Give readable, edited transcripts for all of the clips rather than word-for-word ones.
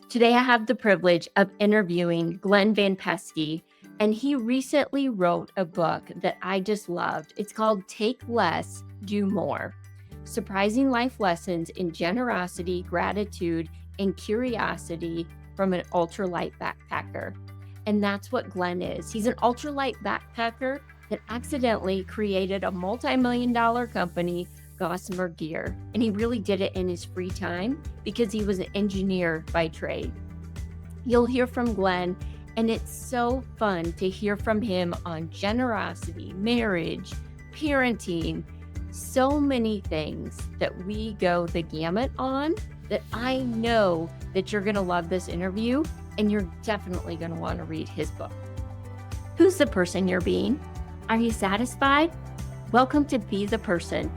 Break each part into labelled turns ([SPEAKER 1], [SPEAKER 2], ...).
[SPEAKER 1] Today, I have the privilege of interviewing Glen Van Peski, and he recently wrote a book that I just loved. It's called Take Less, Do More: Surprising Life Lessons in Generosity, Gratitude, and Curiosity from an Ultralight Backpacker. And that's what Glen is. He's an ultralight backpacker that accidentally created a multi-million-dollar company, Gossamer Gear. And he really did it in his free time because he was an engineer by trade. You'll hear from Glen, and it's so fun to hear from him on generosity, marriage, parenting, so many things that we go the gamut on, that I know that you're going to love this interview, and you're definitely going to want to read his book. Who's the person you're being? Are you satisfied? Welcome to Be the Person,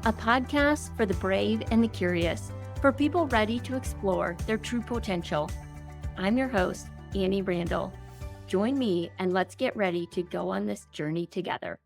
[SPEAKER 1] a podcast for the brave and the curious, for people ready to explore their true potential. I'm your host, Annie Randall. Join me and let's get ready to go on this journey together.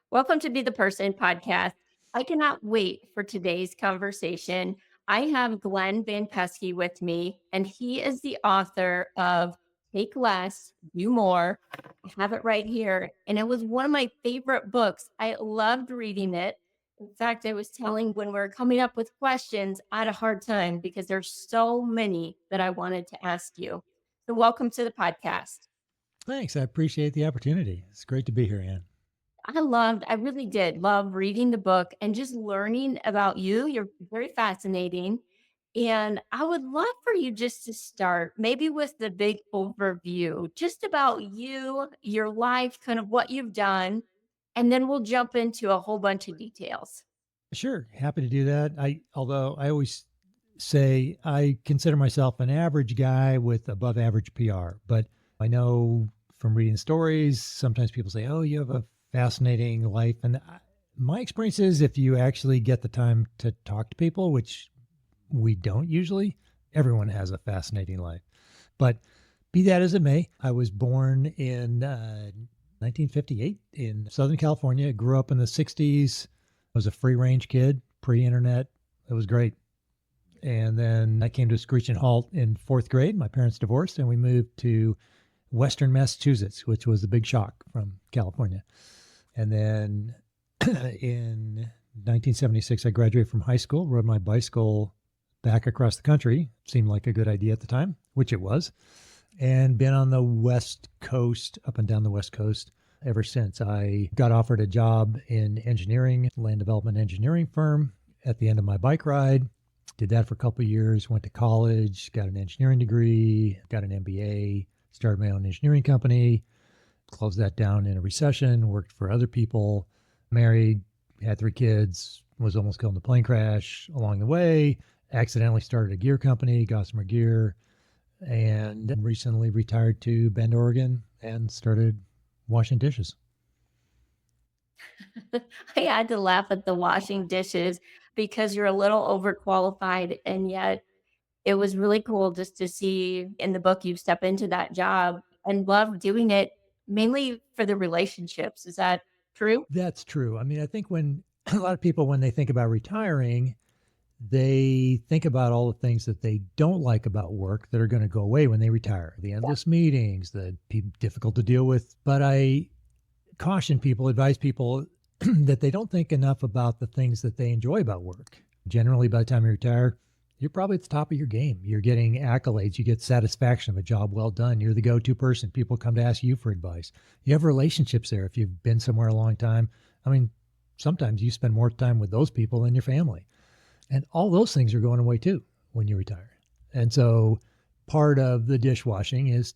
[SPEAKER 1] Welcome to Be the Person podcast. I cannot wait for today's conversation. I have Glen Van Peski with me, and he is the author of Take Less, Do More. I have it right here, and it was one of my favorite books. I loved reading it. In fact, I was telling when we were coming up with questions, I had a hard time because there's so many that I wanted to ask you. So welcome to the podcast.
[SPEAKER 2] Thanks. I appreciate the opportunity. It's great to be here, Ann.
[SPEAKER 1] I really did love reading the book and just learning about you. You're very fascinating. And I would love for you just to start maybe with the big overview, just about you, your life, kind of what you've done. And then we'll jump into a whole bunch of details.
[SPEAKER 2] Sure, happy to do that. Although I always say I consider myself an average guy with above average PR, but I know from reading stories, sometimes people say, "Oh, you have a fascinating life." And my experience is if you actually get the time to talk to people, which we don't usually, everyone has a fascinating life. But be that as it may, I was born in 1958 in Southern California, grew up in the 60s, was a free range kid, pre-internet. It was great. And then I came to a screeching halt in fourth grade. My parents divorced and we moved to Western Massachusetts, which was a big shock from California. And then in 1976, I graduated from high school, rode my bicycle back across the country. Seemed like a good idea at the time, which it was. And been on the West Coast, up and down the West Coast ever since. I got offered a job in engineering, land development engineering firm at the end of my bike ride. Did that for a couple of years, went to college, got an engineering degree, got an MBA, started my own engineering company, closed that down in a recession, worked for other people, married, had 3 kids, was almost killed in a plane crash along the way, accidentally started a gear company, Gossamer Gear, and recently retired to Bend, Oregon, and started washing dishes.
[SPEAKER 1] I had to laugh at the washing dishes because you're a little overqualified, and yet it was really cool just to see in the book you step into that job and love doing it mainly for the relationships. Is that true?
[SPEAKER 2] That's true. I mean, I think when a lot of people, when they think about retiring, they think about all the things that they don't like about work that are going to go away when they retire. The endless meetings, the difficult to deal with. But I caution people, advise people that they don't think enough about the things that they enjoy about work. Generally, by the time you retire, you're probably at the top of your game. You're getting accolades. You get satisfaction of a job well done. You're the go-to person. People come to ask you for advice. You have relationships there if you've been somewhere a long time. I mean, sometimes you spend more time with those people than your family. And all those things are going away too when you retire. And so part of the dishwashing is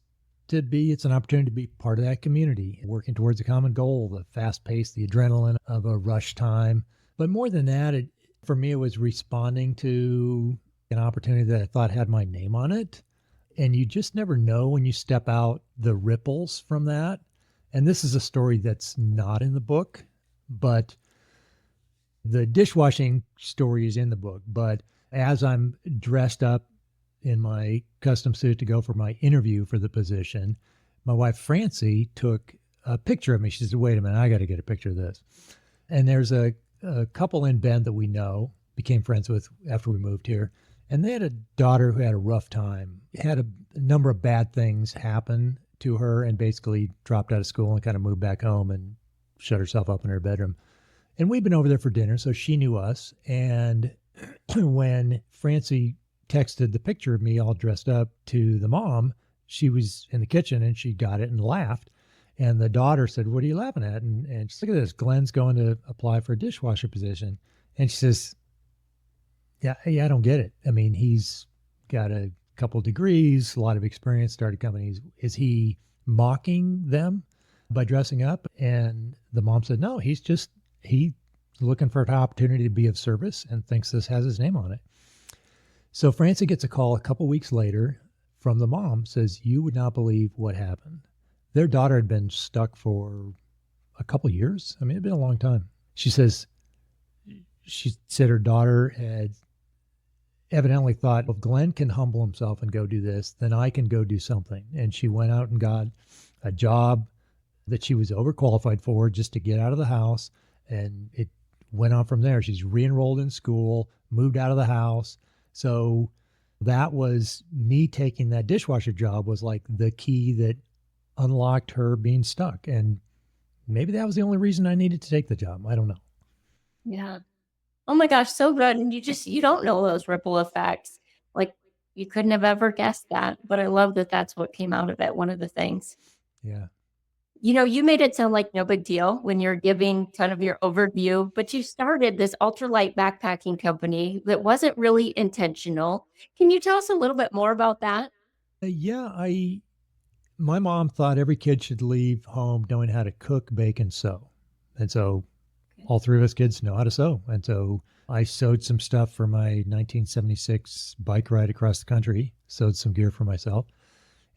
[SPEAKER 2] it's an opportunity to be part of that community, working towards a common goal, the fast pace, the adrenaline of a rush time. But more than that, for me, it was responding to an opportunity that I thought had my name on it. And you just never know when you step out the ripples from that. And this is a story that's not in the book, but the dishwashing story is in the book. But as I'm dressed up in my custom suit to go for my interview for the position, my wife, Francie, took a picture of me. She said, "Wait a minute, I got to get a picture of this." And there's a couple in Bend that we know, became friends with after we moved here. And they had a daughter who had a rough time, had a number of bad things happen to her, and basically dropped out of school and kind of moved back home and shut herself up in her bedroom. And we'd been over there for dinner, so she knew us. And when Francie texted the picture of me all dressed up to the mom, she was in the kitchen and she got it and laughed. And the daughter said, "What are you laughing at?" And she's, "Look at this. Glen's going to apply for a dishwasher position." And she says, yeah, I don't get it. I mean, he's got a couple degrees, a lot of experience, started companies. Is he mocking them by dressing up? And the mom said, no, he's looking for an opportunity to be of service and thinks this has his name on it. So Francie gets a call a couple weeks later from the mom, says, "You would not believe what happened." Their daughter had been stuck for a couple years. I mean, it'd been a long time. She said her daughter had evidently thought, well, if Glen can humble himself and go do this, then I can go do something. And she went out and got a job that she was overqualified for just to get out of the house. And it went on from there. She's re-enrolled in school, moved out of the house. So that was me taking that dishwasher job was like the key that unlocked her being stuck. And maybe that was the only reason I needed to take the job. I don't know.
[SPEAKER 1] Yeah. Oh my gosh, so good. And you don't know those ripple effects. Like you couldn't have ever guessed that. But I love that that's what came out of it. One of the things.
[SPEAKER 2] Yeah.
[SPEAKER 1] You made it sound like no big deal when you're giving kind of your overview, but you started this ultralight backpacking company that wasn't really intentional. Can you tell us a little bit more about that?
[SPEAKER 2] Yeah, my mom thought every kid should leave home knowing how to cook, bake, and sew. And so all three of us kids know how to sew. And so I sewed some stuff for my 1976 bike ride across the country, sewed some gear for myself.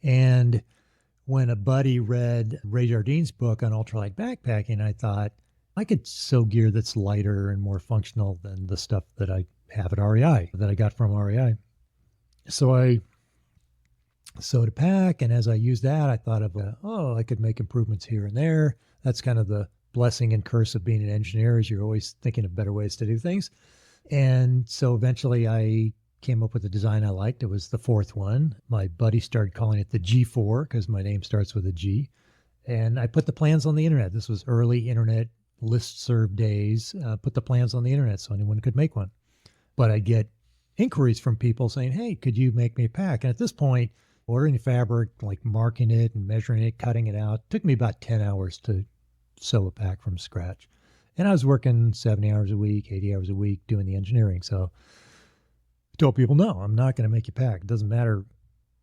[SPEAKER 2] And when a buddy read Ray Jardine's book on ultralight backpacking, I thought I could sew gear that's lighter and more functional than the stuff that I have at REI, that I got from REI. So I sewed a pack. And as I used that, I thought of, I could make improvements here and there. That's kind of the blessing and curse of being an engineer, is you're always thinking of better ways to do things. And so eventually I came up with a design I liked. It was the fourth one. My buddy started calling it the G4 because my name starts with a G. And I put the plans on the internet. This was early internet listserv days. Put the plans on the internet so anyone could make one. But I get inquiries from people saying, "Hey, could you make me a pack?" And at this point, ordering the fabric, like marking it and measuring it, cutting it out, took me about 10 hours to sew a pack from scratch. And I was working 70 hours a week, 80 hours a week doing the engineering. So I told people, no, I'm not going to make you pack. It doesn't matter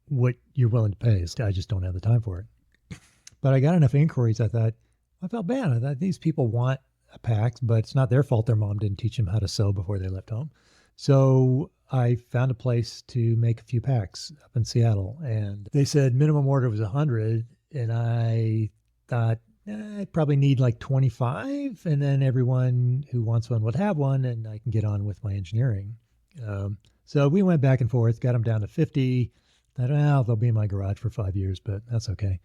[SPEAKER 2] what you're willing to pay. I just don't have the time for it. But I got enough inquiries. I felt bad. I thought these people want a pack, but it's not their fault their mom didn't teach them how to sew before they left home. So I found a place to make a few packs up in Seattle. And they said minimum order was 100. And I thought, I probably need like 25, and then everyone who wants one would have one, and I can get on with my engineering. So we went back and forth, got them down to 50. Thought, they'll be in my garage for 5 years, but that's okay.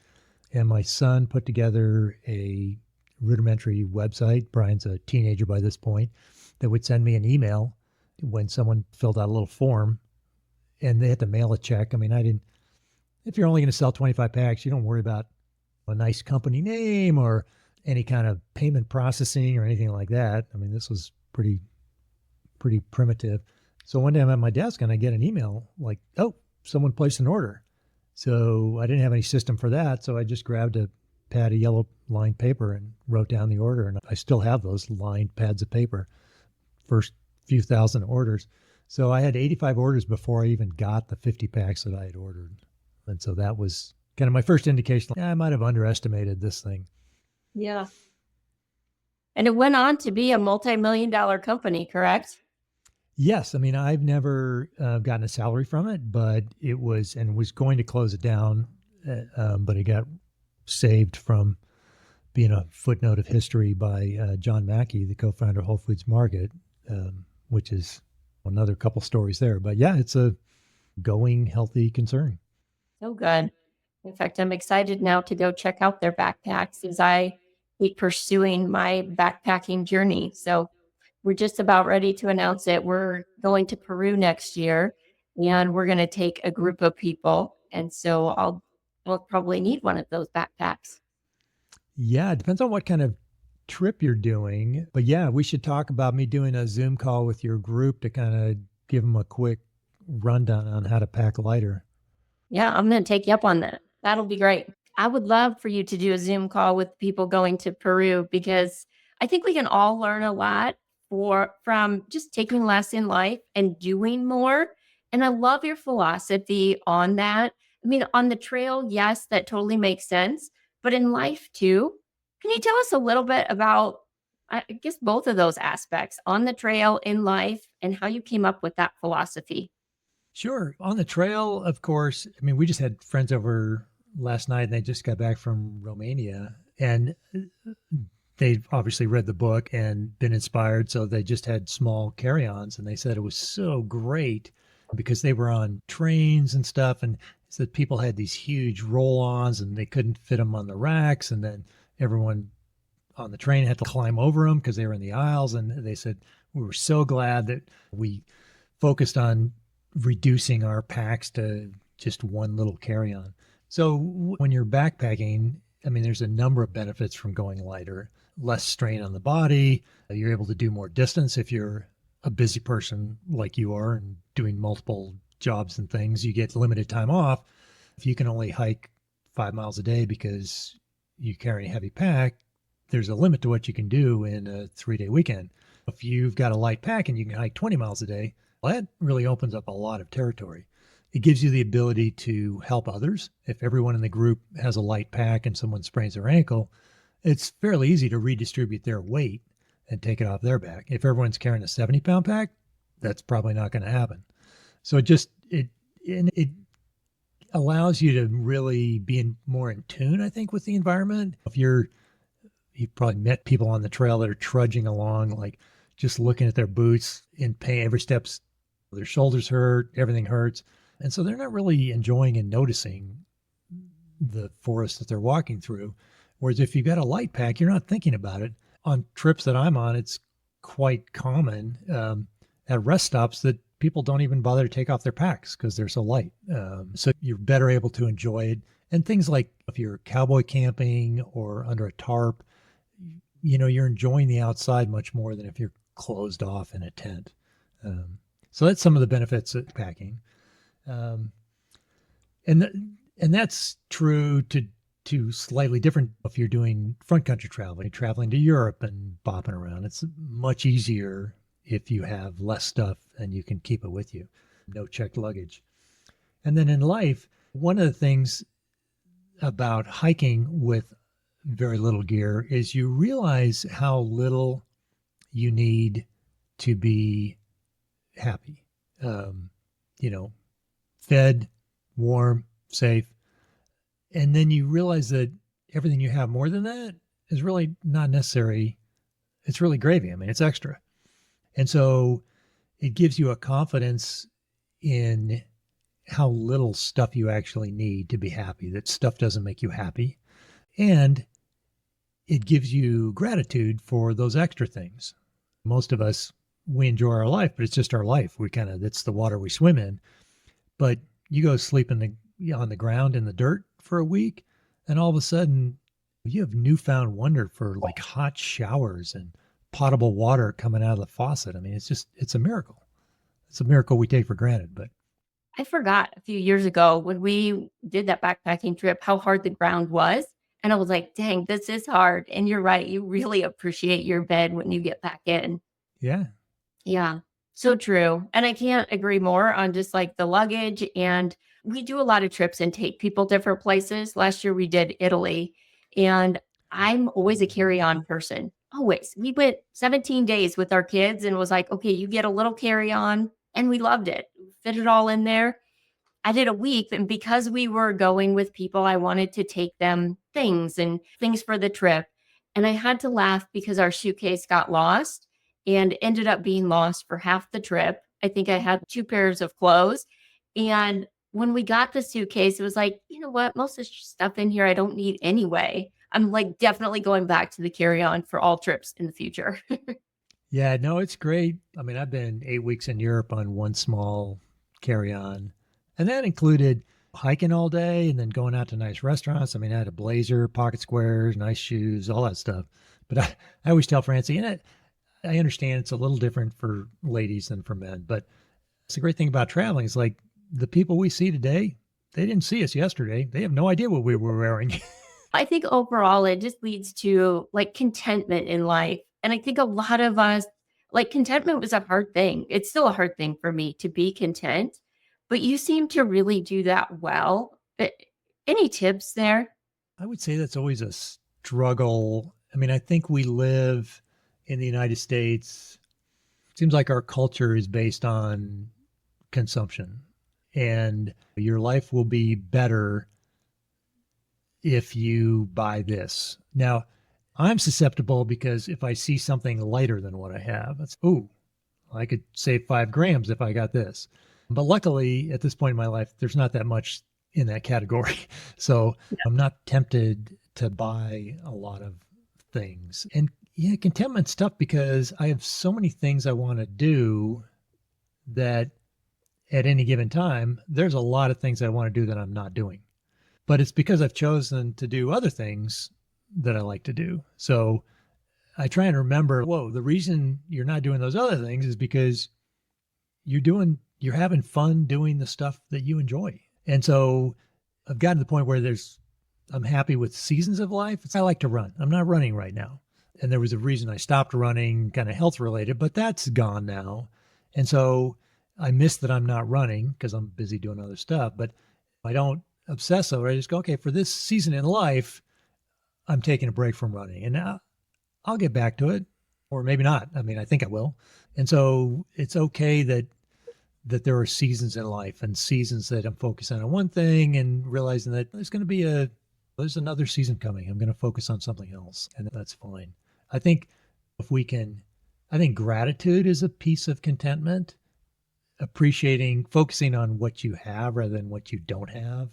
[SPEAKER 2] And my son put together a rudimentary website. Brian's a teenager by this point, that would send me an email when someone filled out a little form, and they had to mail a check. I mean, if you're only going to sell 25 packs, you don't worry about a nice company name or any kind of payment processing or anything like that. I mean, this was pretty primitive. So one day I'm at my desk and I get an email like, "Oh, someone placed an order." So I didn't have any system for that. So I just grabbed a pad of yellow lined paper and wrote down the order. And I still have those lined pads of paper, first few thousand orders. So I had 85 orders before I even got the 50 packs that I had ordered. And so that was kind of my first indication. I might have underestimated this thing.
[SPEAKER 1] Yeah. And it went on to be a multi-million-dollar company, correct?
[SPEAKER 2] Yes. I mean, I've never gotten a salary from it, but it was going to close it down. But it got saved from being a footnote of history by John Mackey, the co-founder of Whole Foods Market, which is another couple stories there. But yeah, it's a going healthy concern.
[SPEAKER 1] So good. In fact, I'm excited now to go check out their backpacks as I keep pursuing my backpacking journey. So we're just about ready to announce it. We're going to Peru next year. and we're going to take a group of people. And so I'll probably need one of those backpacks.
[SPEAKER 2] Yeah, it depends on what kind of trip you're doing. But yeah, we should talk about me doing a Zoom call with your group to kind of give them a quick rundown on how to pack lighter.
[SPEAKER 1] Yeah, I'm going to take you up on that. That'll be great. I would love for you to do a Zoom call with people going to Peru, because I think we can all learn a lot from just taking less in life and doing more. And I love your philosophy on that. I mean, on the trail, yes, that totally makes sense. But in life too, can you tell us a little bit about, I guess, both of those aspects on the trail, in life, and how you came up with that philosophy?
[SPEAKER 2] Sure. On the trail, of course, I mean, we just had friends over last night and they just got back from Romania and they obviously read the book and been inspired. So they just had small carry ons and they said it was so great because they were on trains and stuff. And said people had these huge roll ons and they couldn't fit them on the racks. And then everyone on the train had to climb over them because they were in the aisles. And they said, we were so glad that we focused on reducing our packs to just one little carry on. So when you're backpacking, I mean, there's a number of benefits from going lighter, less strain on the body. You're able to do more distance if you're a busy person like you are and doing multiple jobs and things. You get limited time off. If you can only hike 5 miles a day because you carry a heavy pack, there's a limit to what you can do in a 3-day weekend. If you've got a light pack and you can hike 20 miles a day, well, that really opens up a lot of territory. It gives you the ability to help others. If everyone in the group has a light pack and someone sprains their ankle, it's fairly easy to redistribute their weight and take it off their back. If everyone's carrying a 70-pound pack, that's probably not going to happen. So it allows you to really be more in tune, I think, with the environment. If you've probably met people on the trail that are trudging along, like just looking at their boots in pain. Every step's, their shoulders hurt, everything hurts. And so they're not really enjoying and noticing the forest that they're walking through. Whereas if you've got a light pack, you're not thinking about it. On trips that I'm on, it's quite common at rest stops that people don't even bother to take off their packs because they're so light. So you're better able to enjoy it. And things like if you're cowboy camping or under a tarp, you're enjoying the outside much more than if you're closed off in a tent. So that's some of the benefits of packing. And that's true to slightly different if you're doing front country traveling to Europe and bopping around. It's much easier if you have less stuff and you can keep it with you. No checked luggage. And then in life, one of the things about hiking with very little gear is you realize how little you need to be happy. Fed, warm, safe. And then you realize that everything you have more than that is really not necessary. It's really gravy. I mean, it's extra. And so it gives you a confidence in how little stuff you actually need to be happy, that stuff doesn't make you happy. And it gives you gratitude for those extra things. Most of us, we enjoy our life, but it's just our life. That's the water we swim in. But you go sleep on the ground in the dirt for a week, and all of a sudden you have newfound wonder for like hot showers and potable water coming out of the faucet. I mean, it's a miracle. It's a miracle we take for granted, but
[SPEAKER 1] I forgot a few years ago when we did that backpacking trip how hard the ground was. And I was like, dang, this is hard. And you're right. You really appreciate your bed when you get back in.
[SPEAKER 2] yeah.
[SPEAKER 1] Yeah, so true. And I can't agree more on just like the luggage. And we do a lot of trips and take people different places. Last year we did Italy, and I'm always a carry on person. Always. We went 17 days with our kids and was like, okay, you get a little carry on. And we loved it. Fit it all in there. I did a week, and because we were going with people, I wanted to take them things and things for the trip. And I had to laugh because our suitcase got lost and ended up being lost for half the trip. I think I had 2 pairs of clothes. And when we got the suitcase, it was like, you know what? Most of the stuff in here I don't need anyway. I'm like definitely going back to the carry-on for all trips in the future.
[SPEAKER 2] Yeah, no, it's great. I mean, I've been 8 weeks in Europe on one small carry on. And that included hiking all day and then going out to nice restaurants. I mean, I had a blazer, pocket squares, nice shoes, all that stuff. But I always tell Francie, and I understand it's a little different for ladies than for men, but it's the great thing about traveling is like the people we see today, they didn't see us yesterday. They have no idea what we were wearing.
[SPEAKER 1] I think overall it just leads to like contentment in life. And I think a lot of us, like contentment was a hard thing. It's still a hard thing for me to be content, but you seem to really do that well. Any tips there?
[SPEAKER 2] I would say that's always a struggle. I mean, I think we live in the United States. It seems like our culture is based on consumption, and your life will be better if you buy this. Now, I'm susceptible because if I see something lighter than what I have, it's, ooh, I could save 5 grams if I got this. But luckily, at this point in my life, there's not that much in that category. So I'm not tempted to buy a lot of things. And yeah, contentment's tough because I have so many things I want to do that at any given time, there's a lot of things I want to do that I'm not doing. But it's because I've chosen to do other things that I like to do. So I try and remember, whoa, the reason you're not doing those other things is because you're having fun doing the stuff that you enjoy. And so I've gotten to the point where I'm happy with seasons of life. I like to run. I'm not running right now. And there was a reason I stopped running, kind of health related, but that's gone now. And so I miss that I'm not running because I'm busy doing other stuff, but I don't obsess over it. I just go, okay, for this season in life, I'm taking a break from running and now I'll get back to it or maybe not. I mean, I think I will. And so it's okay that there are seasons in life and seasons that I'm focusing on one thing and realizing that there's another season coming. I'm going to focus on something else and that's fine. I think I think gratitude is a piece of contentment, focusing on what you have rather than what you don't have.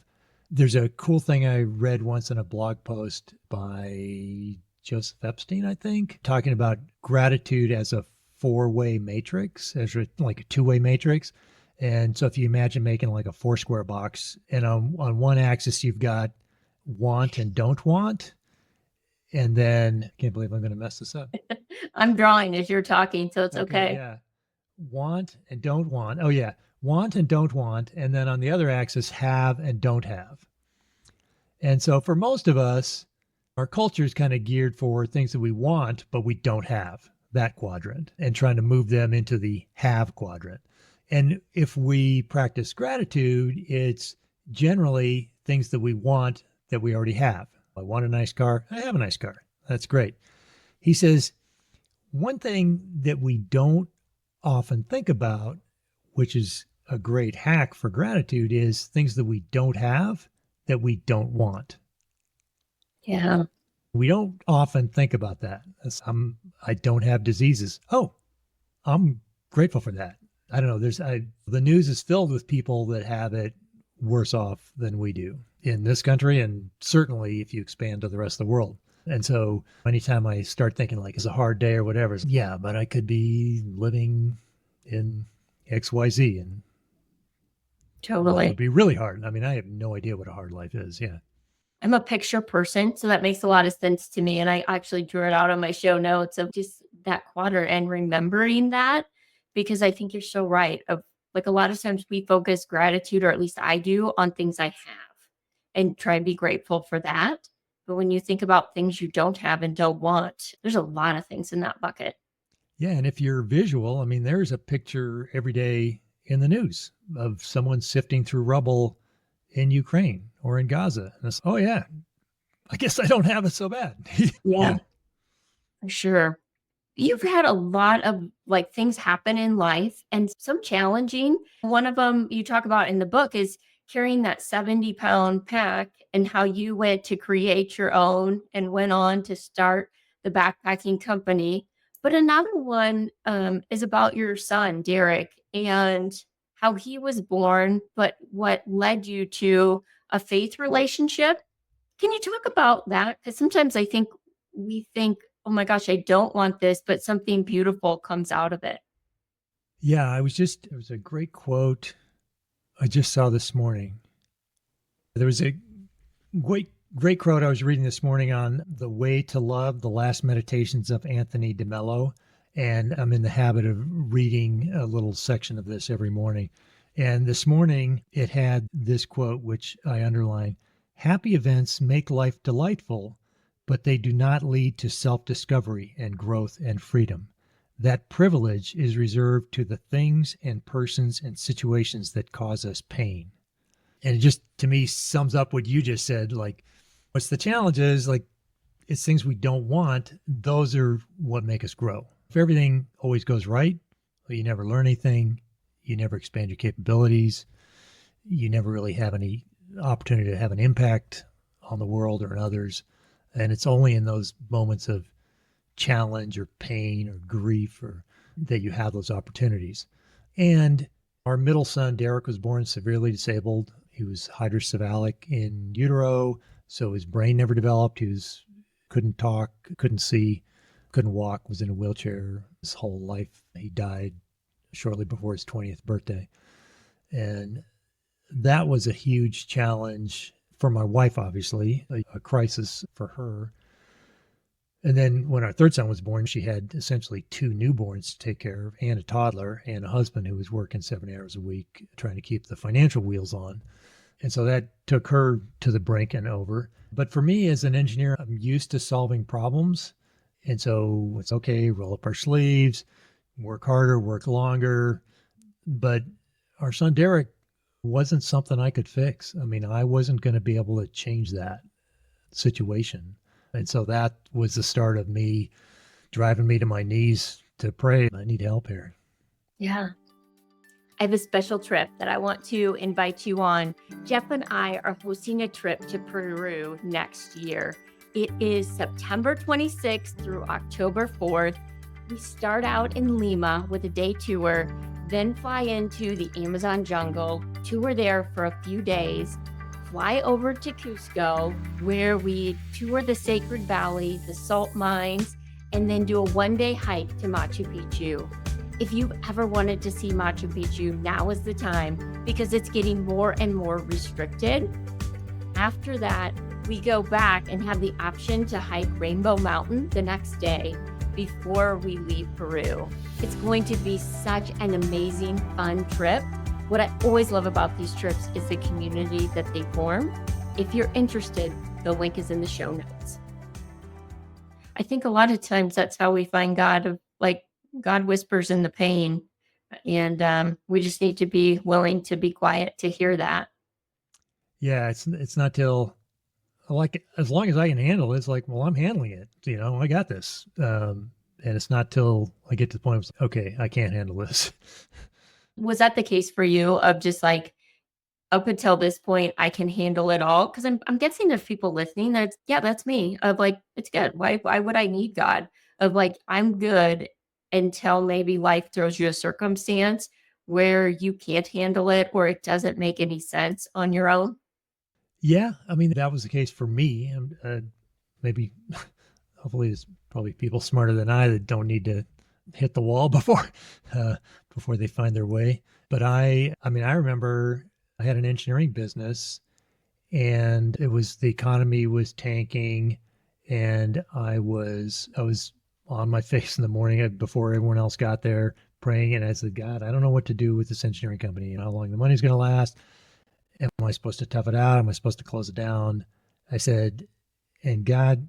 [SPEAKER 2] There's a cool thing I read once in a blog post by Joseph Epstein, I think, talking about gratitude as a 4-way matrix, as like a 2-way matrix. And so if you imagine making like a 4-square box, and on one axis you've got want and don't want, and then I can't believe I'm going to mess this up.
[SPEAKER 1] I'm drawing as you're talking, so it's okay.
[SPEAKER 2] Yeah. Want and don't want. Oh yeah. Want and don't want. And then on the other axis, have and don't have. And so for most of us, our culture is kind of geared for things that we want, but we don't have, that quadrant, and trying to move them into the have quadrant. And if we practice gratitude, it's generally things that we want that we already have. I want a nice car. I have a nice car. That's great. He says, one thing that we don't often think about, which is a great hack for gratitude, is things that we don't have that we don't want.
[SPEAKER 1] Yeah.
[SPEAKER 2] We don't often think about that. I don't have diseases. Oh, I'm grateful for that. I don't know. The news is filled with people that have it worse off than we do in this country, and certainly if you expand to the rest of the world. And so anytime I start thinking like it's a hard day or whatever, yeah, but I could be living in XYZ and
[SPEAKER 1] Totally.
[SPEAKER 2] it would be really hard. I mean, I have no idea what a hard life is. Yeah.
[SPEAKER 1] I'm a picture person, so that makes a lot of sense to me. And I actually drew it out on my show notes of just that quadrant and remembering that because I think you're so right. Of like a lot of times we focus gratitude, or at least I do, on things I have and try and be grateful for that. But when you think about things you don't have and don't want, there's a lot of things in that bucket.
[SPEAKER 2] Yeah. And if you're visual, I mean, there's a picture every day in the news of someone sifting through rubble in Ukraine or in Gaza. And it's, oh, yeah, I guess I don't have it so bad.
[SPEAKER 1] Yeah, for sure. You've had a lot of like things happen in life and some challenging. One of them you talk about in the book is carrying that 70-pound pack and how you went to create your own and went on to start the backpacking company. But another one is about your son, Derek, and how he was born, but what led you to a faith relationship. Can you talk about that? Because sometimes I think we think, oh my gosh, I don't want this, but something beautiful comes out of it.
[SPEAKER 2] Yeah, there was a great quote I just saw this morning. There was a great quote I was reading this morning on The Way to Love, the last meditations of Anthony DeMello. And I'm in the habit of reading a little section of this every morning. And this morning it had this quote, which I underline: happy events make life delightful, but they do not lead to self-discovery and growth and freedom. That privilege is reserved to the things and persons and situations that cause us pain. And it just, to me, sums up what you just said. Like, what's the challenge is, like, it's things we don't want. Those are what make us grow. If everything always goes right, well, you never learn anything. You never expand your capabilities. You never really have any opportunity to have an impact on the world or on others. And it's only in those moments of challenge or pain or grief or that you have those opportunities. And our middle son, Derek, was born severely disabled. He was hydrocephalic in utero, so his brain never developed. Couldn't talk, couldn't see, couldn't walk, was in a wheelchair his whole life. He died shortly before his 20th birthday. And that was a huge challenge for my wife, obviously, a crisis for her. And then when our third son was born, she had essentially two newborns to take care of and a toddler and a husband who was working 7 hours a week trying to keep the financial wheels on. And so that took her to the brink and over. But for me as an engineer, I'm used to solving problems. And so it's okay, roll up our sleeves, work harder, work longer. But our son Derek wasn't something I could fix. I mean, I wasn't going to be able to change that situation. And so that was the start of me driving me to my knees to pray. I need help here.
[SPEAKER 1] Yeah. I have a special trip that I want to invite you on. Jeff and I are hosting a trip to Peru next year. It is September 26th through October 4th. We start out in Lima with a day tour, then fly into the Amazon jungle, tour there for a few days, fly over to Cusco, where we tour the Sacred Valley, the salt mines, and then do a one-day hike to Machu Picchu. If you've ever wanted to see Machu Picchu, now is the time because it's getting more and more restricted. After that, we go back and have the option to hike Rainbow Mountain the next day before we leave Peru. It's going to be such an amazing, fun trip. What I always love about these trips is the community that they form. If you're interested, the link is in the show notes. I think a lot of times that's how we find God, God whispers in the pain. And we just need to be willing to be quiet to hear that.
[SPEAKER 2] Yeah, it's not till, like, as long as I can handle it, it's like, well, I'm handling it. I got this. And it's not till I get to the point of, okay, I can't handle this.
[SPEAKER 1] Was that the case for you of just like, up until this point, I can handle it all? Because I'm guessing there's people listening that's me. Of like, it's good. Why would I need God? Of like, I'm good until maybe life throws you a circumstance where you can't handle it or it doesn't make any sense on your own.
[SPEAKER 2] Yeah, I mean, that was the case for me. Maybe, hopefully, there's probably people smarter than I that don't need to hit the wall before they find their way. But I remember I had an engineering business, and the economy was tanking, and I was on my face in the morning before everyone else got there praying, and I said, God, I don't know what to do with this engineering company and how long the money's going to last. Am I supposed to tough it out? Am I supposed to close it down? I said, and God,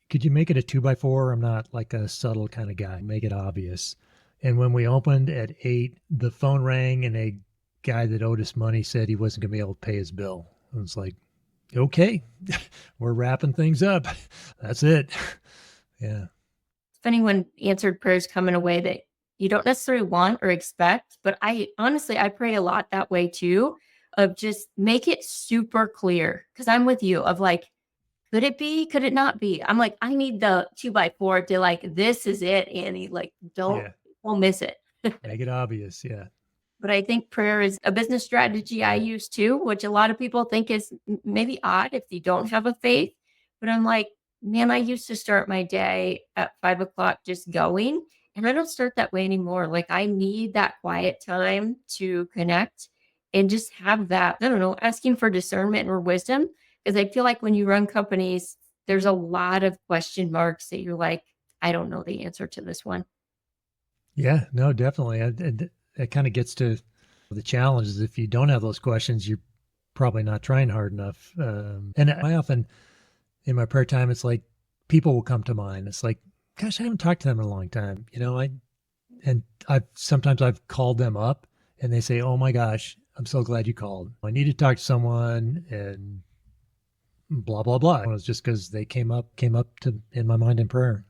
[SPEAKER 2] could you make it a 2x4? I'm not like a subtle kind of guy. Make it obvious. And when we opened at 8, the phone rang and a guy that owed us money said he wasn't going to be able to pay his bill. I was like, okay, we're wrapping things up. That's it. Yeah.
[SPEAKER 1] If anyone answered prayers come in a way that you don't necessarily want or expect, but I pray a lot that way too, of just make it super clear. Cause I'm with you of like, could it be? Could it not be? I'm like, I need the 2x4 to like, this is it, Annie. Like, don't miss it.
[SPEAKER 2] Make it obvious. Yeah.
[SPEAKER 1] But I think prayer is a business strategy I use too, which a lot of people think is maybe odd if you don't have a faith. But I'm like, man, I used to start my day at 5 o'clock just going, and I don't start that way anymore. Like I need that quiet time to connect. and just have that, I don't know, asking for discernment or wisdom. Because I feel like when you run companies, there's a lot of question marks that you're like, I don't know the answer to this one.
[SPEAKER 2] Yeah, no, definitely. And it kind of gets to the challenge is if you don't have those questions, you're probably not trying hard enough. And I often, in my prayer time, it's like people will come to mind. It's like, gosh, I haven't talked to them in a long time. And I've called them up and they say, oh my gosh, I'm so glad you called. I need to talk to someone and blah, blah, blah. And it was just because they came up to in my mind in prayer.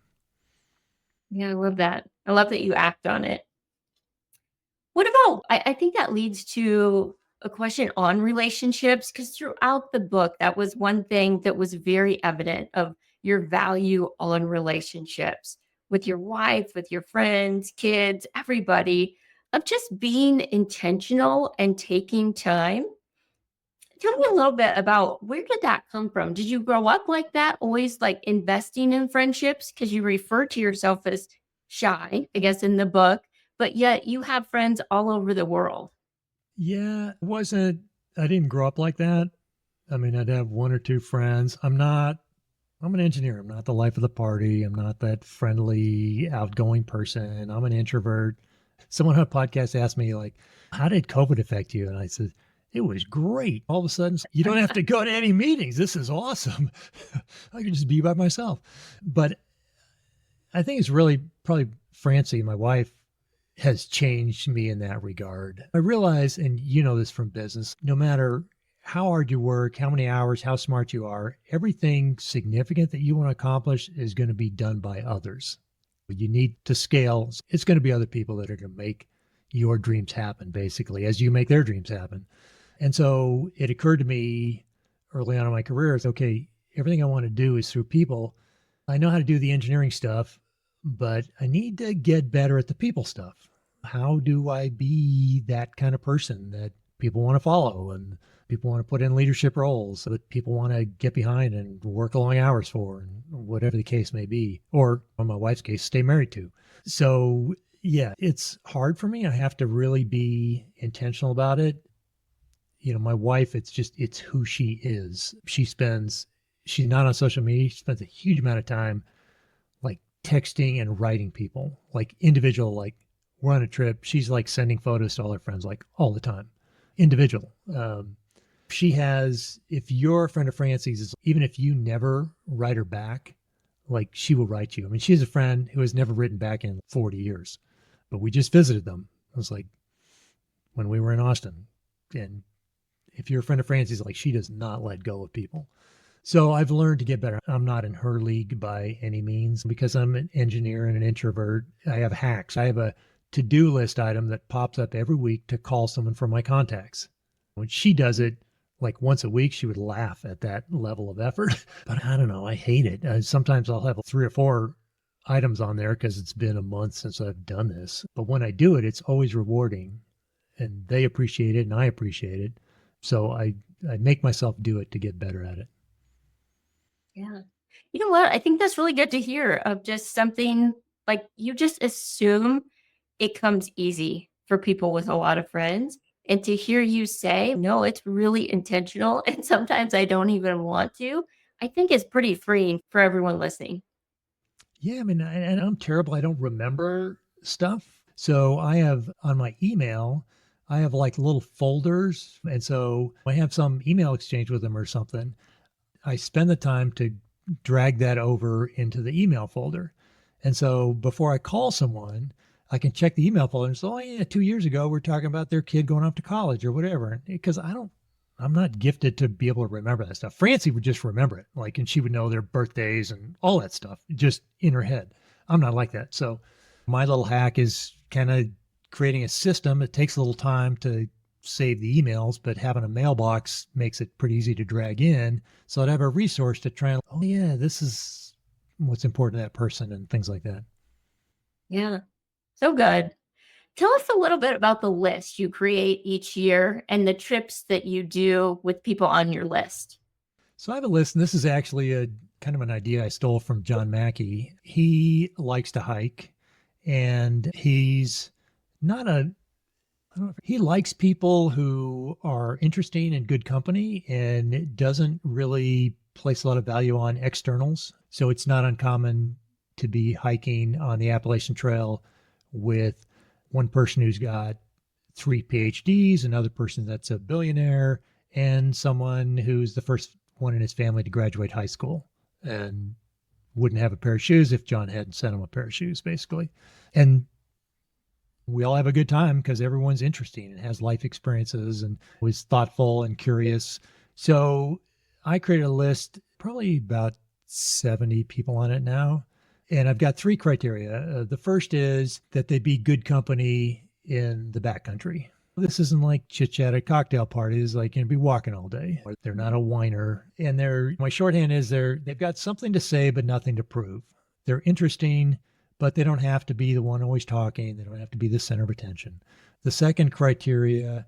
[SPEAKER 1] Yeah, I love that. I love that you act on it. What about, I think that leads to a question on relationships, because throughout the book, that was one thing that was very evident of your value on relationships with your wife, with your friends, kids, everybody, of just being intentional and taking time. Tell me a little bit about, where did that come from? Did you grow up like that, always like investing in friendships? Because you refer to yourself as shy, I guess, in the book, but yet you have friends all over the world.
[SPEAKER 2] Yeah, I didn't grow up like that. I mean, I'd have one or two friends. I'm an engineer. I'm not the life of the party. I'm not that friendly, outgoing person. I'm an introvert. Someone on a podcast asked me, like, how did COVID affect you? And I said, it was great. All of a sudden, you don't have to go to any meetings. This is awesome. I can just be by myself. But I think it's really probably Francie, my wife, has changed me in that regard. I realize, and you know this from business, no matter how hard you work, how many hours, how smart you are, everything significant that you want to accomplish is going to be done by others. You need to scale. It's going to be other people that are going to make your dreams happen, basically, as you make their dreams happen. And so it occurred to me early on in my career is okay, everything I want to do is through people. I know how to do the engineering stuff, but I need to get better at the people stuff. How do I be that kind of person that people want to follow and people want to put in leadership roles that people want to get behind and work long hours for, and whatever the case may be, or in my wife's case, stay married to. So, yeah, it's hard for me. I have to really be intentional about it. My wife, it's who she is. She's not on social media. She spends a huge amount of time like texting and writing people, like individual, like we're on a trip. She's like sending photos to all her friends, like all the time, individual. She has, if you're a friend of Francie's, even if you never write her back, like she will write you. I mean, she has a friend who has never written back in 40 years, but we just visited them. It was like when we were in Austin. And if you're a friend of Francie's, like she does not let go of people. So I've learned to get better. I'm not in her league by any means because I'm an engineer and an introvert. I have hacks. I have a to-do list item that pops up every week to call someone from my contacts. When she does it like once a week, she would laugh at that level of effort. But I don't know. I hate it. Sometimes I'll have 3 or 4 items on there because it's been a month since I've done this. But when I do it, it's always rewarding and they appreciate it and I appreciate it. So I make myself do it to get better at it.
[SPEAKER 1] Yeah. You know what? I think that's really good to hear, of just something like you just assume it comes easy for people with a lot of friends. And to hear you say, no, it's really intentional. And sometimes I don't even want to, I think is pretty freeing for everyone listening.
[SPEAKER 2] Yeah, I mean, and I'm terrible. I don't remember stuff. So I have on my email, I have like little folders. And so I have some email exchange with them or something. I spend the time to drag that over into the email folder. And so before I call someone, I can check the email folder and say, oh, yeah, 2 years ago, we're talking about their kid going off to college or whatever. Because I'm not gifted to be able to remember that stuff. Francie would just remember it, like, and she would know their birthdays and all that stuff just in her head. I'm not like that. So my little hack is kind of creating a system. It takes a little time to save the emails, but having a mailbox makes it pretty easy to drag in. So I'd have a resource to try and, oh yeah, this is what's important to that person and things like that.
[SPEAKER 1] Yeah. So good. Tell us a little bit about the list you create each year and the trips that you do with people on your list.
[SPEAKER 2] So I have a list, and this is actually a kind of an idea I stole from John Mackey. He likes to hike, and he's not a I don't know. He likes people who are interesting and good company and doesn't really place a lot of value on externals. So it's not uncommon to be hiking on the Appalachian Trail with one person who's got 3 PhDs, another person that's a billionaire, and someone who's the first one in his family to graduate high school and wouldn't have a pair of shoes if John hadn't sent him a pair of shoes, basically. And we all have a good time because everyone's interesting and has life experiences and was thoughtful and curious. So I created a list, probably about 70 people on it now. And I've got 3 criteria. The first is that they be good company in the backcountry. This isn't like chit chat at cocktail parties, like be walking all day. Or they're not a whiner. And my shorthand is they've got something to say, but nothing to prove. They're interesting, but they don't have to be the one always talking. They don't have to be the center of attention. The second criteria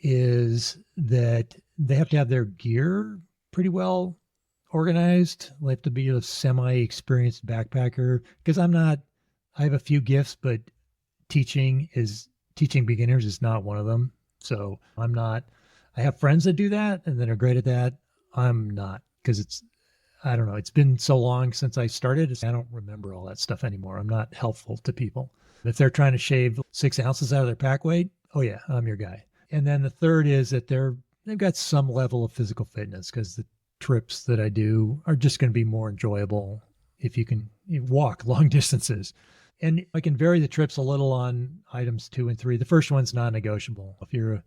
[SPEAKER 2] is that they have to have their gear pretty well organized. They have to be a semi-experienced backpacker because I have a few gifts, but teaching beginners is not one of them. So I have friends that do that and that are great at that. I'm not, because I don't know. It's been so long since I started. I don't remember all that stuff anymore. I'm not helpful to people. If they're trying to shave 6 ounces out of their pack weight, oh yeah, I'm your guy. And then the third is that they've got some level of physical fitness, because the trips that I do are just going to be more enjoyable if you can walk long distances. And I can vary the trips a little on items 2 and 3. The first one's non-negotiable. If you're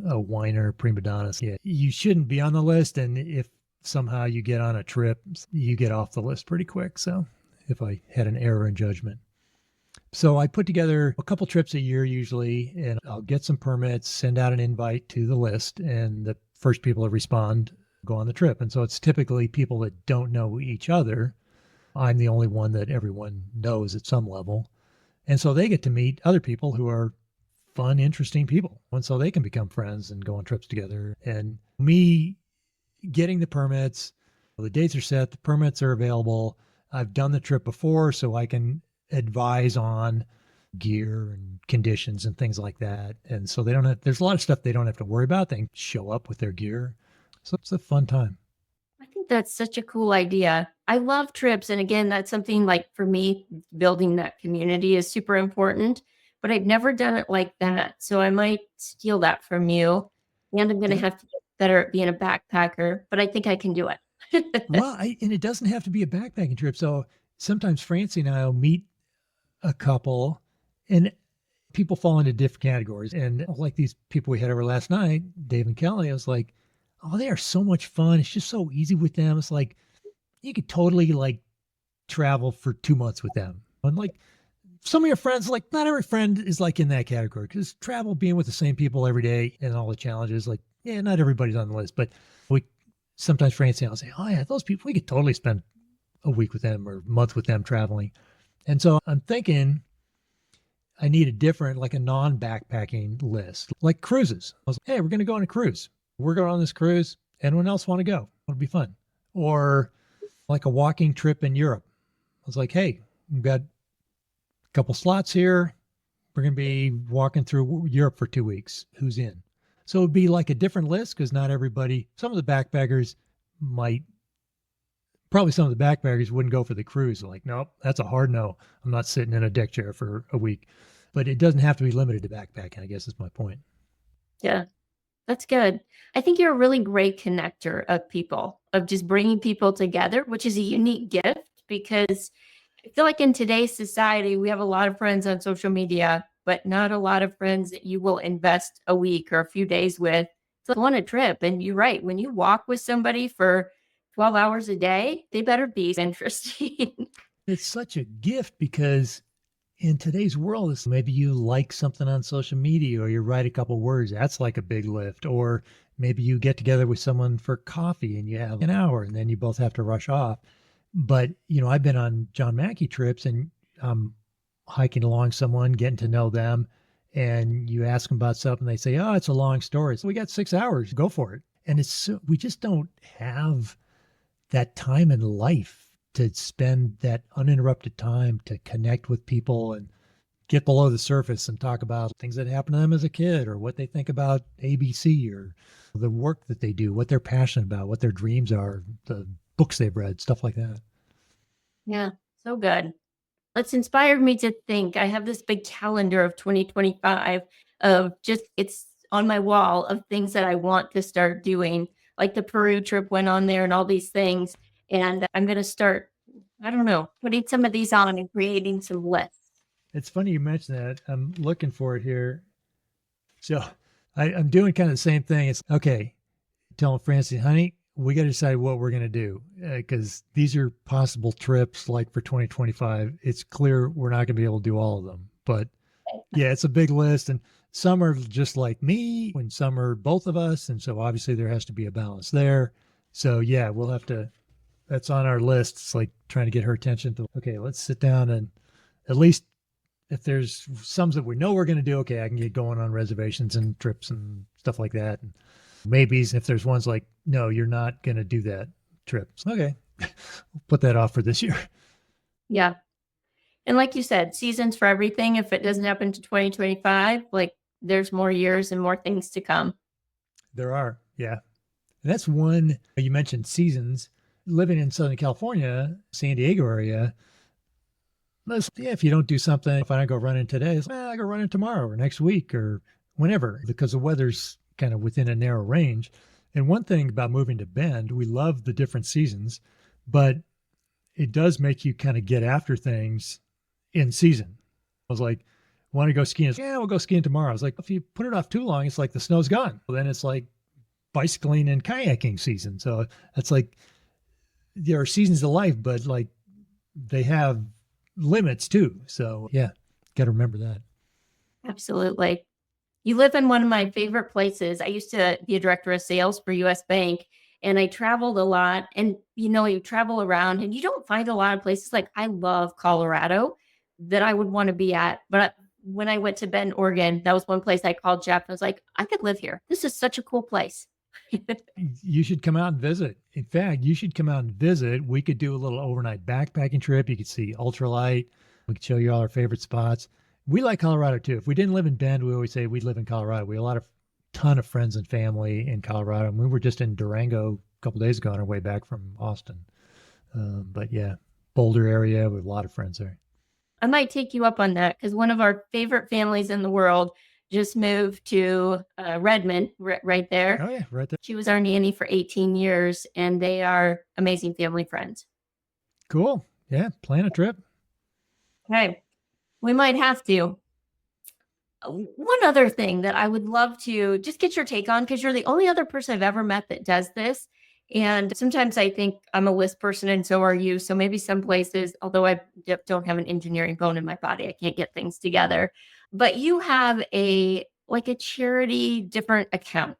[SPEAKER 2] a whiner, prima donna, yeah, you shouldn't be on the list. And if somehow you get on a trip, you get off the list pretty quick. So if I had an error in judgment. So I put together a couple trips a year usually, and I'll get some permits, send out an invite to the list, and the first people to respond go on the trip. And so it's typically people that don't know each other. I'm the only one that everyone knows at some level. And so they get to meet other people who are fun, interesting people. And so they can become friends and go on trips together. And me getting the permits, the dates are set, the permits are available. I've done the trip before, so I can advise on gear and conditions and things like that. And so there's a lot of stuff they don't have to worry about. They can show up with their gear. So it's a fun time.
[SPEAKER 1] I think that's such a cool idea. I love trips. And again, that's something like for me, building that community is super important, but I've never done it like that. So I might steal that from you. And I'm going to
[SPEAKER 2] Yeah.
[SPEAKER 1] have to get better at being a backpacker, but I think I can do it.
[SPEAKER 2] Well, and it doesn't have to be a backpacking trip. So sometimes Francie and I will meet a couple, and people fall into different categories. And like these people we had over last night, Dave and Kelly, I was like, oh, they are so much fun. It's just so easy with them. It's like you could totally like travel for 2 months with them. And like some of your friends, like not every friend is like in that category, because travel, being with the same people every day and all the challenges, like, yeah, not everybody's on the list. But we sometimes Francie and I'll say, oh yeah, those people, we could totally spend a week with them or a month with them traveling. And so I'm thinking I need a different, like a non-backpacking list, like cruises. I was like, hey, we're going to go on a cruise. We're going on this cruise. Anyone else want to go? It'll be fun. Or like a walking trip in Europe. I was like, hey, we've got a couple slots here. We're going to be walking through Europe for 2 weeks. Who's in? So it'd be like a different list, because not everybody, some of the backpackers probably some of the backpackers wouldn't go for the cruise. They're like, nope, that's a hard no. I'm not sitting in a deck chair for a week. But it doesn't have to be limited to backpacking, I guess is my point.
[SPEAKER 1] Yeah. That's good. I think you're a really great connector of people, of just bringing people together, which is a unique gift, because I feel like in today's society, we have a lot of friends on social media, but not a lot of friends that you will invest a week or a few days with to go on a trip. And you're right. When you walk with somebody for 12 hours a day, they better be interesting.
[SPEAKER 2] It's such a gift, because in today's world, it's maybe you like something on social media or you write a couple words. That's like a big lift. Or maybe you get together with someone for coffee and you have an hour and then you both have to rush off. But, I've been on John Mackey trips, and I'm hiking along someone, getting to know them, and you ask them about something, they say, oh, it's a long story. So we got 6 hours, go for it. And we just don't have that time in life to spend that uninterrupted time to connect with people and get below the surface and talk about things that happened to them as a kid or what they think about ABC or the work that they do, what they're passionate about, what their dreams are, the books they've read, stuff like that.
[SPEAKER 1] Yeah, so good. It's inspired me to think. I have this big calendar of 2025 of just it's on my wall of things that I want to start doing. Like the Peru trip went on there and all these things. And I'm going to start, I don't know, putting some of these on and creating some lists.
[SPEAKER 2] It's funny you mentioned that. I'm looking for it here. So I'm doing kind of the same thing. It's okay. Telling Francie, honey, we got to decide what we're going to do because these are possible trips like for 2025. It's clear we're not going to be able to do all of them. But yeah, it's a big list. And some are just like me and some are both of us. And so obviously there has to be a balance there. So yeah, we'll have to, that's on our list. It's like trying to get her attention to, okay, let's sit down and at least if there's some that we know we're going to do, okay, I can get going on reservations and trips and stuff like that. And maybe if there's ones like, no, you're not going to do that trip. So, okay, we'll put that off for this year.
[SPEAKER 1] Yeah. And like you said, seasons for everything. If it doesn't happen to 2025, like there's more years and more things to come.
[SPEAKER 2] There are. Yeah. And that's one, you mentioned seasons. Living in Southern California, San Diego area, yeah, if you don't do something, if I don't go running today, it's, I go running tomorrow or next week or whenever, because the weather's kind of within a narrow range. And one thing about moving to Bend, we love the different seasons, but it does make you kind of get after things in season. I was like, want to go skiing? Yeah, we'll go skiing tomorrow. I was like, if you put it off too long, it's like the snow's gone. Well, then it's like bicycling and kayaking season. So it's like there are seasons of life, but like they have limits too. So yeah, got to remember that.
[SPEAKER 1] Absolutely. You live in one of my favorite places. I used to be a director of sales for US Bank and I traveled a lot. And you travel around and you don't find a lot of places like I love Colorado that I would want to be at. But when I went to Bend, Oregon, that was one place I called Jeff. I was like, I could live here. This is such a cool place.
[SPEAKER 2] You should come out and visit. In fact, you should come out and visit. We could do a little overnight backpacking trip. You could see ultralight. We could show you all our favorite spots. We like Colorado too. If we didn't live in Bend, we always say we'd live in Colorado. We have a ton of friends and family in Colorado. And we were just in Durango a couple of days ago on our way back from Austin. But yeah, Boulder area, we have a lot of friends there.
[SPEAKER 1] I might take you up on that because one of our favorite families in the world just moved to Redmond, right there.
[SPEAKER 2] Oh yeah, right there.
[SPEAKER 1] She was our nanny for 18 years and they are amazing family friends.
[SPEAKER 2] Cool. Yeah, plan a trip.
[SPEAKER 1] Okay. We might have to. One other thing that I would love to just get your take on, because you're the only other person I've ever met that does this. And sometimes I think I'm a list person and so are you. So maybe some places, although I don't have an engineering bone in my body, I can't get things together. But you have a charity different account.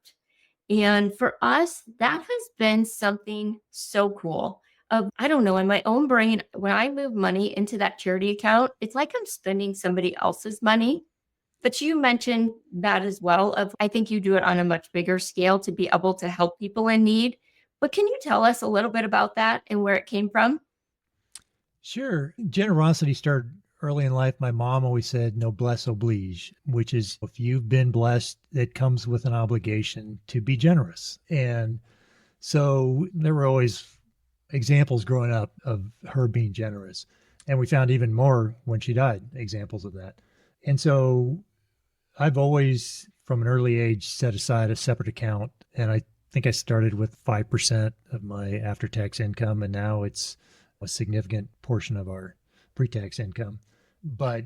[SPEAKER 1] And for us, that has been something so cool. I don't know, in my own brain, when I move money into that charity account, it's like I'm spending somebody else's money. But you mentioned that as well of I think you do it on a much bigger scale to be able to help people in need. But can you tell us a little bit about that and where it came from?
[SPEAKER 2] Sure. Generosity started early in life. My mom always said, noblesse oblige, which is if you've been blessed, it comes with an obligation to be generous. And so there were always examples growing up of her being generous. And we found even more when she died, examples of that. And so I've always, from an early age, set aside a separate account. And I think I started with 5% of my after-tax income, and now it's a significant portion of our pre-tax income. But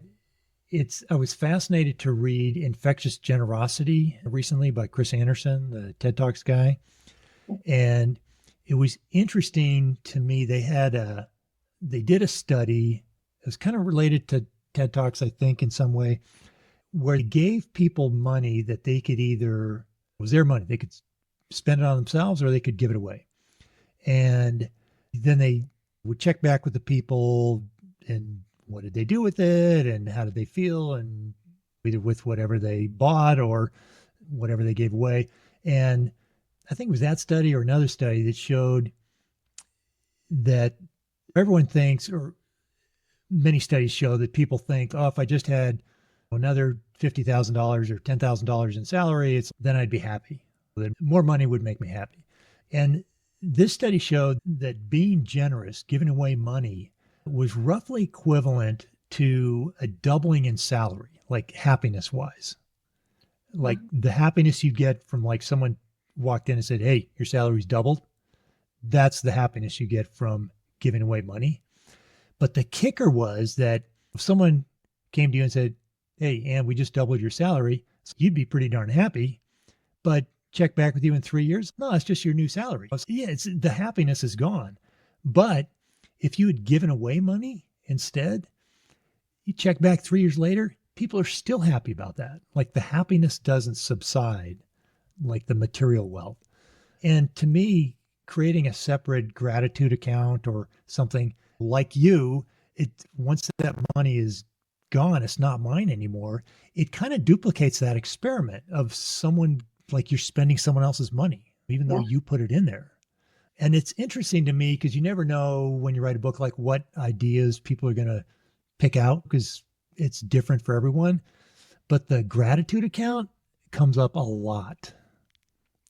[SPEAKER 2] I was fascinated to read Infectious Generosity recently by Chris Anderson, the TED Talks guy. And it was interesting to me. They did a study. It was kind of related to TED Talks, I think, in some way, where they gave people money that they could it was their money. They could spend it on themselves or they could give it away. And then they would check back with the people and what did they do with it and how did they feel, and either with whatever they bought or whatever they gave away. And I think it was that study or another study that showed that everyone thinks, or many studies show that people think, oh, if I just had another $50,000 or $10,000 in salary, then I'd be happy. Then more money would make me happy. And this study showed that being generous, giving away money, was roughly equivalent to a doubling in salary, like happiness wise. Like the happiness you get from like someone walked in and said, "Hey, your salary's doubled." That's the happiness you get from giving away money. But the kicker was that if someone came to you and said, "Hey, Ann, we just doubled your salary," you'd be pretty darn happy. But check back with you in 3 years. No, it's just your new salary. Yeah, the happiness is gone. But if you had given away money instead, you check back 3 years later, people are still happy about that. Like the happiness doesn't subside like the material wealth. And to me, creating a separate gratitude account or something like once that money is gone, it's not mine anymore. It kind of duplicates that experiment of someone like you're spending someone else's money, even though you put it in there. And it's interesting to me because you never know when you write a book, like what ideas people are going to pick out because it's different for everyone. But the gratitude account comes up a lot.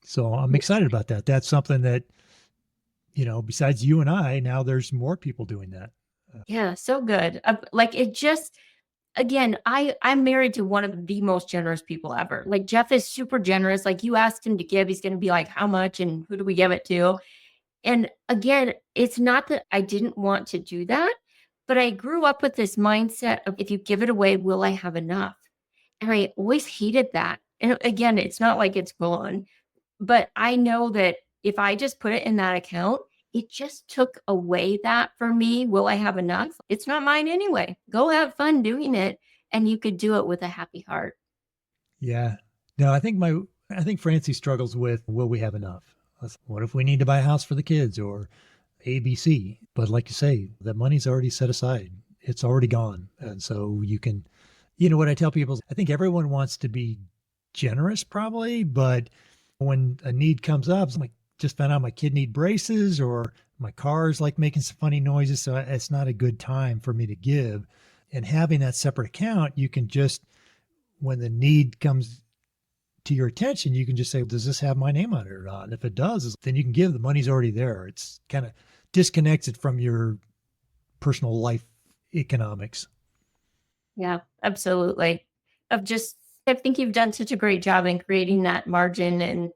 [SPEAKER 2] So I'm excited about that. That's something that, besides you and I, now there's more people doing that.
[SPEAKER 1] Yeah, so good. Like it just again, I'm married to one of the most generous people ever. Like Jeff is super generous. Like you asked him to give, he's going to be like, how much and who do we give it to? And again, it's not that I didn't want to do that, but I grew up with this mindset of if you give it away, will I have enough? And I always hated that. And again, it's not like it's gone, but I know that if I just put it in that account, it just took away that for me. Will I have enough? It's not mine anyway. Go have fun doing it. And you could do it with a happy heart.
[SPEAKER 2] Yeah. No, I think Francie struggles with, will we have enough? What if we need to buy a house for the kids or ABC? But like you say, that money's already set aside. It's already gone. And so you can, what I tell people is I think everyone wants to be generous probably, but when a need comes up, I'm like, just found out my kid need braces or my car's like making some funny noises. So it's not a good time for me to give. And having that separate account, you can just, when the need comes to your attention, you can just say, does this have my name on it or not? And if it does, then you can give. The money's already there. It's kind of disconnected from your personal life economics.
[SPEAKER 1] Yeah, absolutely. I think you've done such a great job in creating that margin and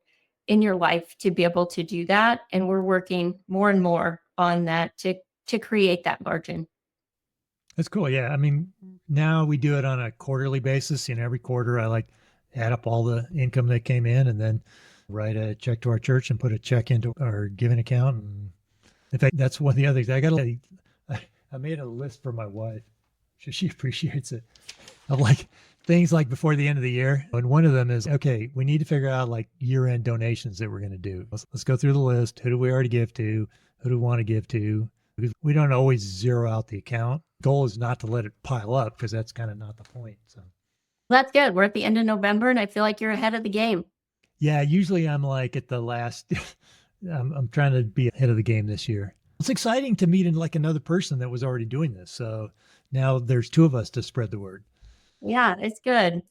[SPEAKER 1] in your life to be able to do that. And we're working more and more on that to create that margin.
[SPEAKER 2] That's cool. Yeah. I mean, now we do it on a quarterly basis. Every quarter I add up all the income that came in and then write a check to our church and put a check into our giving account. And in fact, that's one of the other things. I made a list for my wife. She appreciates it. Of things like before the end of the year. And one of them is, okay, we need to figure out year-end donations that we're going to do. Let's go through the list. Who do we already give to? Who do we want to give to? Because we don't always zero out the account. Goal is not to let it pile up because that's kind of not the point. So
[SPEAKER 1] That's good. We're at the end of November and I feel like you're ahead of the game.
[SPEAKER 2] yeah, usually I'm at the last, I'm trying to be ahead of the game this year. It's exciting to meet another person that was already doing this. So now there's two of us to spread the word.
[SPEAKER 1] Yeah, it's good.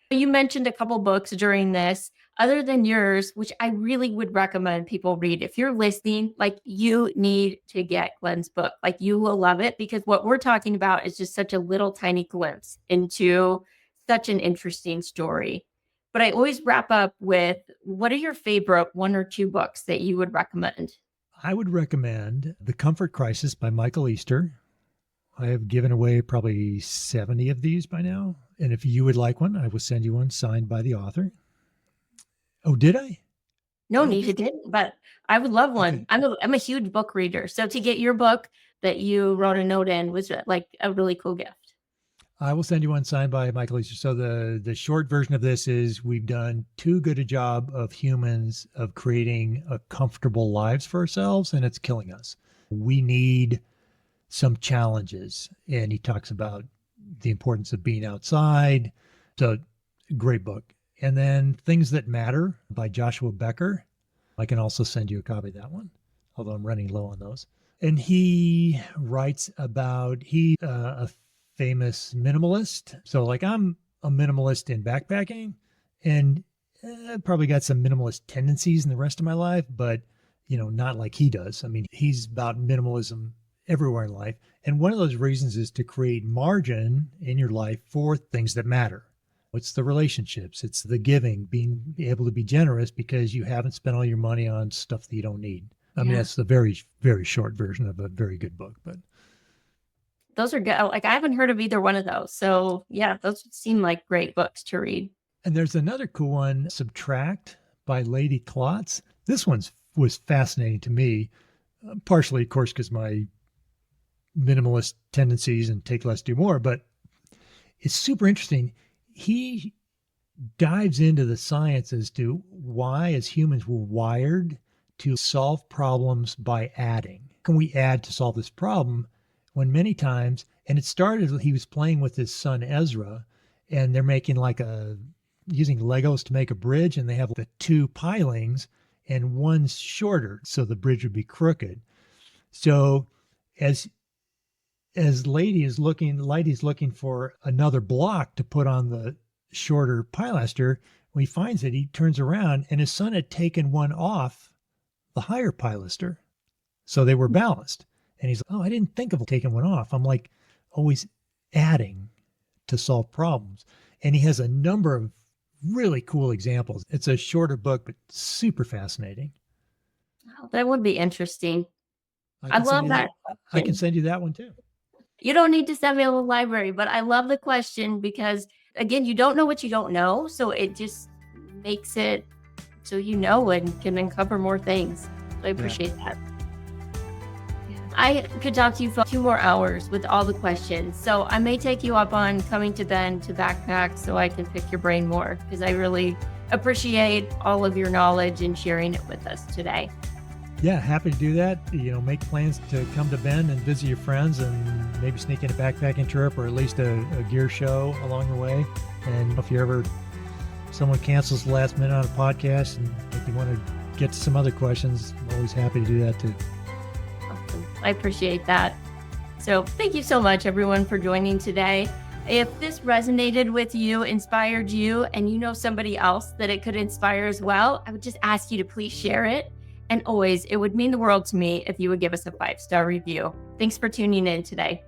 [SPEAKER 1] You mentioned a couple books during this, other than yours, which I really would recommend people read. If you're listening, you need to get Glen's book. You will love it because what we're talking about is just such a little tiny glimpse into such an interesting story. But I always wrap up with, what are your favorite one or two books that you would recommend?
[SPEAKER 2] I would recommend The Comfort Crisis by Michael Easter. I have given away probably 70 of these by now. And if you would like one, I will send you one signed by the author. Oh, did I?
[SPEAKER 1] No, you didn't, but I would love one.
[SPEAKER 2] Okay.
[SPEAKER 1] I'm a huge book reader. So to get your book that you wrote a note in was a really cool gift.
[SPEAKER 2] I will send you one signed by Michael Easter. So the short version of this is we've done too good a job of humans of creating a comfortable lives for ourselves, and it's killing us. We need some challenges. And he talks about the importance of being outside. So great book. And then Things That Matter by Joshua Becker. I can also send you a copy of that one, although I'm running low on those. And he writes about, he's a famous minimalist. So I'm a minimalist in backpacking, and probably got some minimalist tendencies in the rest of my life, but not like he does. I mean, he's about minimalism everywhere in life. And one of those reasons is to create margin in your life for things that matter. It's the relationships, it's the giving, being able to be generous because you haven't spent all your money on stuff that you don't need. I mean, that's the very, very short version of a very good book, but
[SPEAKER 1] those are good. Like, I haven't heard of either one of those. So yeah, those seem like great books to read.
[SPEAKER 2] And there's another cool one, Subtract by Lady Klotz. This was fascinating to me, partially, of course, because my minimalist tendencies and take less, do more, but it's super interesting. He dives into the science as to why, as humans, we're wired to solve problems by adding. Can we add to solve this problem? When many times, and it started, he was playing with his son Ezra, and they're making using Legos to make a bridge, and they have the two pilings, and one's shorter, so the bridge would be crooked. So as Lady's looking for another block to put on the shorter pilaster, when he finds it, he turns around, and his son had taken one off the higher pilaster, so they were balanced. And he's like, oh, I didn't think of taking one off. I'm like always adding to solve problems. And he has a number of really cool examples. It's a shorter book, but super fascinating.
[SPEAKER 1] Oh, that would be interesting. I love that.
[SPEAKER 2] I can send you that one too.
[SPEAKER 1] You don't need to send me to the library, but I love the question because, again, you don't know what you don't know. So it just makes it so and can uncover more things. So I appreciate that. I could talk to you for 2 more hours with all the questions. So I may take you up on coming to Bend to backpack so I can pick your brain more, because I really appreciate all of your knowledge and sharing it with us today.
[SPEAKER 2] Yeah, happy to do that. Make plans to come to Bend and visit your friends and maybe sneak in a backpacking trip or at least a gear show along the way. And if someone cancels the last minute on a podcast and if you want to get to some other questions, I'm always happy to do that too.
[SPEAKER 1] I appreciate that. So thank you so much, everyone, for joining today. If this resonated with you, inspired you, and you know somebody else that it could inspire as well, I would just ask you to please share it. And always, it would mean the world to me if you would give us a 5-star review. Thanks for tuning in today.